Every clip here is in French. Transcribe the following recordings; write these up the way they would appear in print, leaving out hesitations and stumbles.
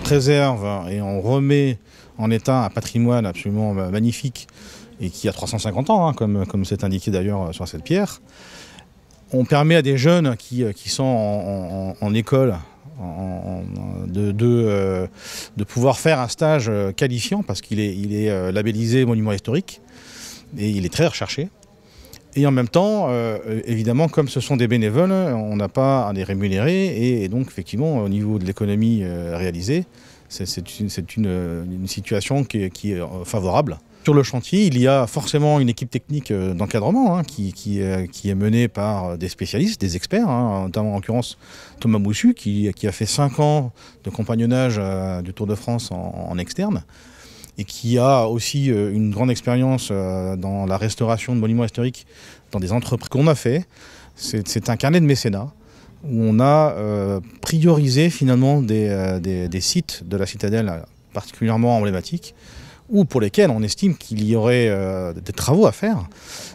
préserve et on remet en état un patrimoine absolument magnifique et qui a 350 ans, hein, comme c'est indiqué d'ailleurs sur cette pierre. On permet à des jeunes qui sont en école de pouvoir faire un stage qualifiant parce qu'il est labellisé monument historique et il est très recherché. Et en même temps, évidemment, comme ce sont des bénévoles, on n'a pas à les rémunérer et donc effectivement au niveau de l'économie réalisée, c'est une situation qui est favorable. Sur le chantier, il y a forcément une équipe technique d'encadrement qui est menée par des spécialistes, des experts, notamment en l'occurrence Thomas Moussu qui a fait 5 ans de compagnonnage du Tour de France en externe et qui a aussi une grande expérience dans la restauration de monuments historiques dans des entreprises qu'on a fait. C'est un carnet de mécénat où on a priorisé finalement des sites de la citadelle particulièrement emblématiques ou pour lesquels on estime qu'il y aurait des travaux à faire,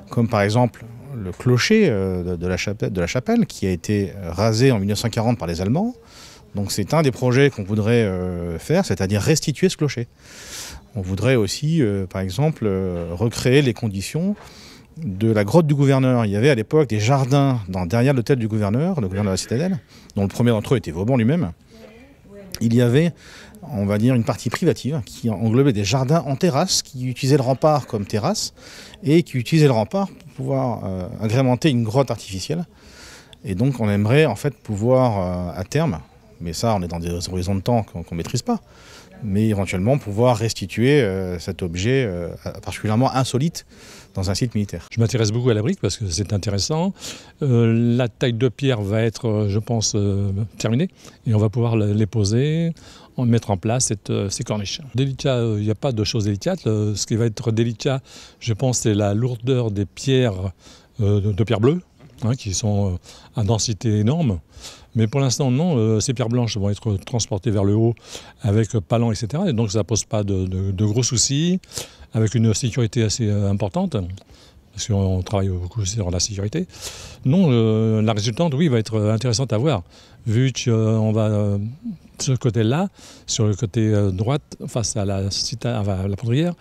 comme par exemple le clocher de la chapelle qui a été rasé en 1940 par les Allemands. Donc c'est un des projets qu'on voudrait faire, c'est-à-dire restituer ce clocher. On voudrait aussi, par exemple, recréer les conditions de la grotte du gouverneur. Il y avait à l'époque des jardins derrière l'hôtel du gouverneur, le gouverneur de la citadelle, dont le premier d'entre eux était Vauban lui-même. Il y avait, on va dire, une partie privative qui englobait des jardins en terrasse, qui utilisaient le rempart comme terrasse et qui utilisaient le rempart pour pouvoir agrémenter une grotte artificielle. Et donc on aimerait en fait pouvoir à terme, mais ça on est dans des horizons de temps qu'on ne maîtrise pas, mais éventuellement pouvoir restituer cet objet particulièrement insolite dans un site militaire. Je m'intéresse beaucoup à la brique parce que c'est intéressant. La taille de pierre va être, je pense, terminée et on va pouvoir les poser, mettre en place ces corniches. Délicat, il n'y a pas de choses délicates. Ce qui va être délicat, je pense, c'est la lourdeur des pierres de pierre bleue, qui sont à densité énorme. Mais pour l'instant, non, ces pierres blanches vont être transportées vers le haut avec palan, etc. Et donc ça ne pose pas de gros soucis, avec une sécurité assez importante, parce qu'on travaille beaucoup sur la sécurité. Non, la résultante, oui, va être intéressante à voir, vu qu'on va, ce côté-là, sur le côté droite, face à la poudrière,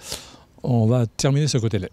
on va terminer ce côté-là.